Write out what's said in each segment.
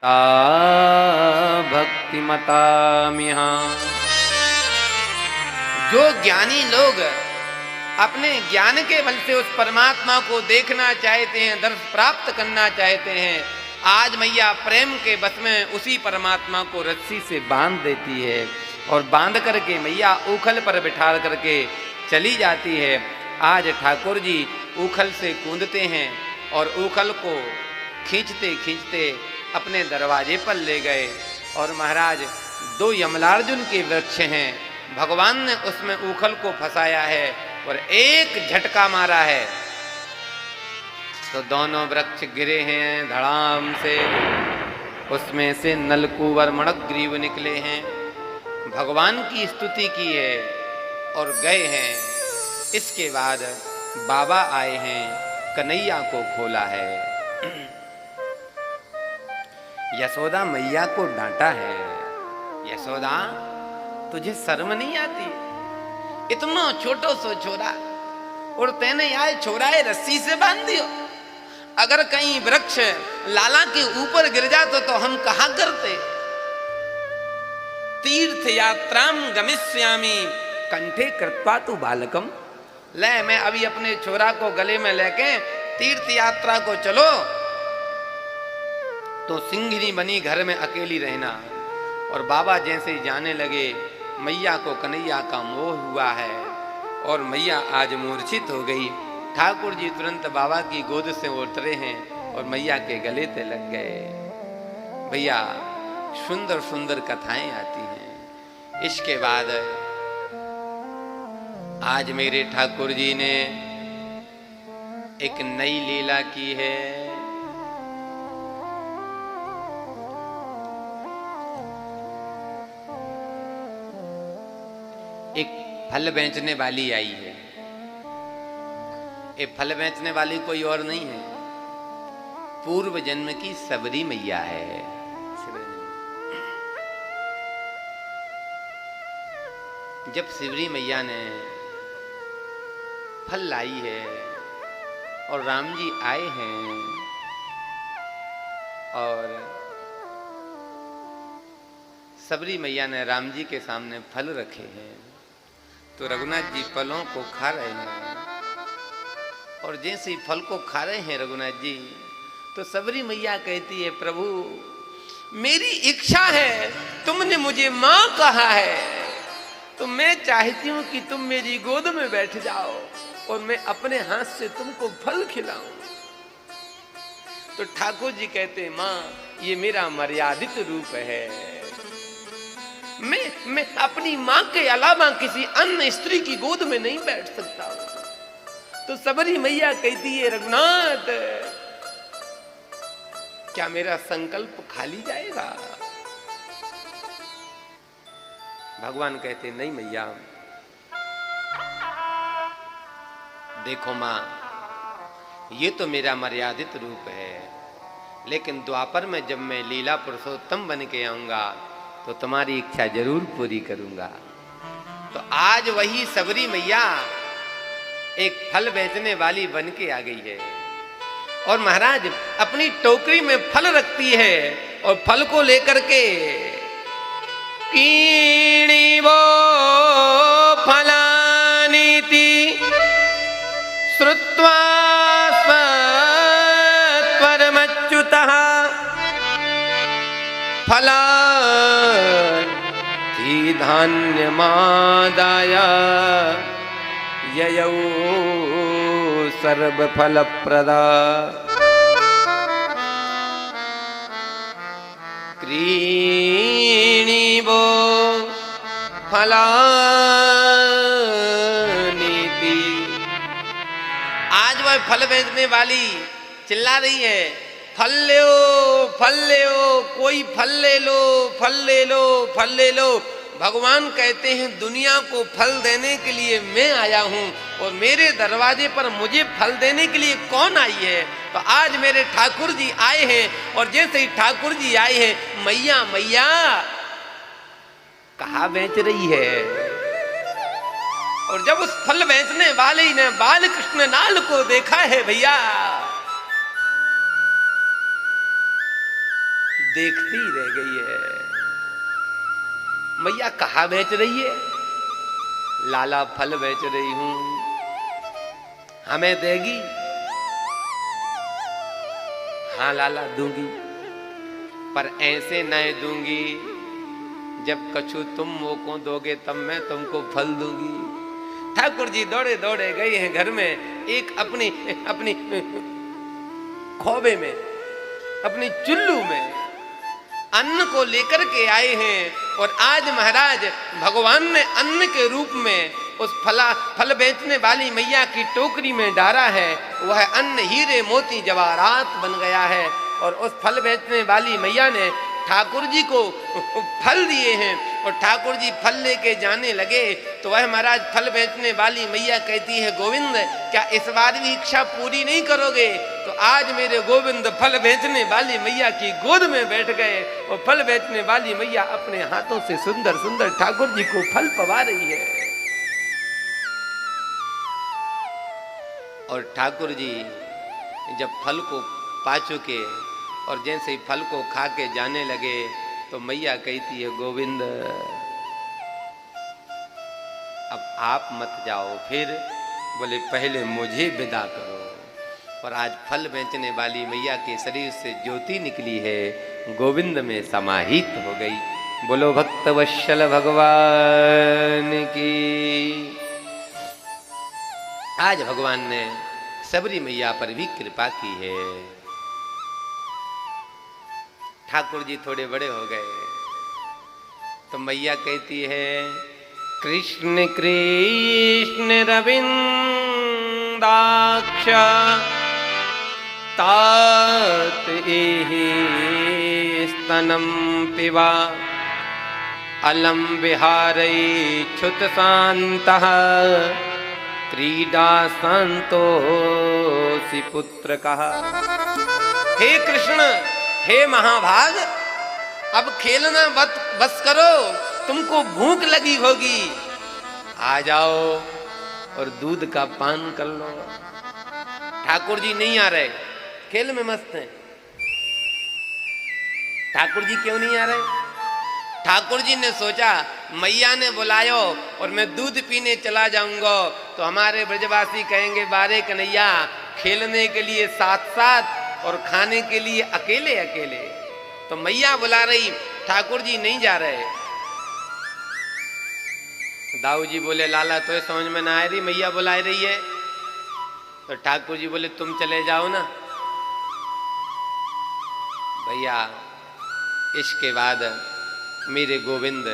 ता भक्तिमतामिहा। जो ज्ञानी लोग अपने ज्ञान के बल से उस परमात्मा को देखना चाहते हैं, दर्शन प्राप्त करना चाहते हैं, आज मैया प्रेम के बस में उसी परमात्मा को रस्सी से बांध देती है और बांध करके मैया ऊखल पर बिठा करके चली जाती है। आज ठाकुर जी ऊखल से कूदते हैं और ऊखल को खींचते खींचते अपने दरवाजे पर ले गए। और महाराज दो यमलार्जुन के वृक्ष हैं, भगवान ने उसमें ऊखल को फंसाया है और एक झटका मारा है तो दोनों वृक्ष गिरे हैं धड़ाम से। उसमें से नलकुवर मणक ग्रीव निकले हैं, भगवान की स्तुति की है और गए हैं। इसके बाद बाबा आए हैं, कन्हैया को खोला है। यशोदा मैया को डांटा है, यशोदा तुझे शर्म नहीं आती? इतना छोटो सो छोरा और तेने आए छोराए रस्सी से बांध दियो। अगर कहीं वृक्ष लाला के ऊपर गिर जाता तो हम कहा करते? तीर्थ यात्राम गमिष्यामि कंठे कृत्वा तु बालकम। ले मैं अभी अपने छोरा को गले में लेके तीर्थ यात्रा को चलो, तो सिंघनी बनी घर में अकेली रहना। और बाबा जैसे ही जाने लगे, मैया को कन्हैया का मोह हुआ है और मैया आज मूर्छित हो गई। ठाकुर जी तुरंत बाबा की गोद से उतरे हैं और मैया के गले से लग गए। भैया सुंदर सुंदर कथाएं आती हैं। इसके बाद आज मेरे ठाकुर जी ने एक नई लीला की है। एक फल बेचने वाली आई है। ये फल बेचने वाली कोई और नहीं है, पूर्व जन्म की सबरी मैया है। जब शिवरी मैया ने फल लाई है और राम जी आए हैं और सबरी मैया ने राम जी के सामने फल रखे हैं, तो रघुनाथ जी फलों को खा रहे हैं। और जैसे ही फल को खा रहे हैं रघुनाथ जी, तो सबरी मैया कहती है, प्रभु मेरी इच्छा है, तुमने मुझे मां कहा है, तो मैं चाहती हूं कि तुम मेरी गोद में बैठ जाओ और मैं अपने हाथ से तुमको फल खिलाऊं। तो ठाकुर जी कहते, मां ये मेरा मर्यादित रूप है, मैं अपनी मां के अलावा किसी अन्य स्त्री की गोद में नहीं बैठ सकता हूं। तो सबरी मैया कहती है, रघुनाथ क्या मेरा संकल्प खाली जाएगा? भगवान कहते, नहीं मैया, देखो मां, ये तो मेरा मर्यादित रूप है, लेकिन द्वापर में जब मैं लीला पुरुषोत्तम बन के आऊंगा तो तुम्हारी इच्छा जरूर पूरी करूंगा। तो आज वही सबरी मैया एक फल बेचने वाली बन के आ गई है और महाराज अपनी टोकरी में फल रखती है और फल को लेकर के कीणीवो फलानीति श्रुत्वा स्वरमच्युतः फला धान्यमादाय ययौ सर्वफलप्रदा क्रीणीवो फलानीति। आज वह फल बेचने वाली चिल्ला रही है, फल ले लो, कोई फल ले लो, फल ले लो, फल ले लो। भगवान कहते हैं, दुनिया को फल देने के लिए मैं आया हूं और मेरे दरवाजे पर मुझे फल देने के लिए कौन आई है? तो आज मेरे ठाकुर जी आए हैं और जैसे ही ठाकुर जी आए हैं, मैया मैया कहाँ बेच रही है? और जब उस फल बेचने वाले ने बाल कृष्ण नाल को देखा है भैया, देखती रह गई है। मैया कहाँ बेच रही है? लाला फल बेच रही हूं, हमें देगी? हाँ लाला दूंगी, पर ऐसे नहीं दूंगी, जब कछु तुम मोको दोगे तब मैं तुमको फल दूंगी। ठाकुर जी दौड़े दौड़े गए हैं घर में, एक अपनी अपनी खोबे में, अपनी चुल्लू में अन्न को लेकर के आए हैं। और आज महाराज भगवान ने अन्न के रूप में उस फल बेचने वाली मैया की टोकरी में डाला है। वह अन्न हीरे मोती जवाहरात बन गया है। और उस फल बेचने वाली मैया ने ठाकुर जी को फल दिए हैं। और ठाकुर जी फल लेके जाने लगे तो वह महाराज फल बेचने वाली मैया कहती है, गोविंद क्या इस बार भी इच्छा पूरी नहीं करोगे? तो आज मेरे गोविंद फल बेचने वाली मैया की गोद में बैठ गए और फल बेचने वाली मैया अपने हाथों से सुंदर सुंदर ठाकुर जी को फल पवा रही है। और ठाकुर जी जब फल को पा चुके और जैसे ही फल को खा के जाने लगे तो मैया कहती है, गोविंद अब आप मत जाओ। फिर बोले पहले मुझे विदा करो। और आज फल बेचने वाली मैया के शरीर से ज्योति निकली है, गोविंद में समाहित हो गई। बोलो भक्त वत्सल भगवान की। आज भगवान ने सबरी मैया पर भी कृपा की है। ठाकुर जी थोड़े बड़े हो गए तो मैया कहती है, कृष्ण कृष्ण रविंदाक्ष तात एहि स्तनम पिबा अलम विहारै छुत शान्तः क्रीडा संतोषि पुत्र कहा। हे कृष्ण, हे महाभाग, अब खेलना बस करो, तुमको भूख लगी होगी, आ जाओ और दूध का पान कर लो। ठाकुर जी नहीं आ रहे, खेल में मस्त हैं। ठाकुर जी क्यों नहीं आ रहे? ठाकुर जी ने सोचा मैया ने बुलायो और मैं दूध पीने चला जाऊंगा तो हमारे ब्रजवासी कहेंगे, बारे कन्हैया खेलने के लिए साथ साथ और खाने के लिए अकेले अकेले। तो मैया बुला रही, ठाकुर जी नहीं जा रहे। दाऊ जी बोले, लाला तो समझ में ना आ रही, मैया बुला रही है। तो ठाकुर जी बोले, तुम चले जाओ ना। भैया इसके बाद मेरे गोविंद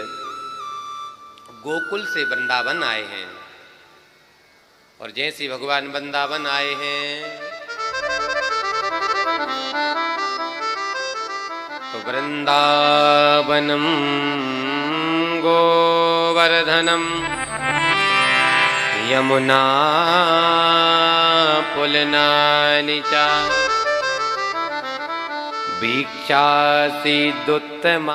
गोकुल से वृंदावन आए हैं। और जैसे भगवान वृंदावन आए हैं तो वृंदावनम गोवर्धनम यमुना पुलनानि च वीक्षासि दुत्तमा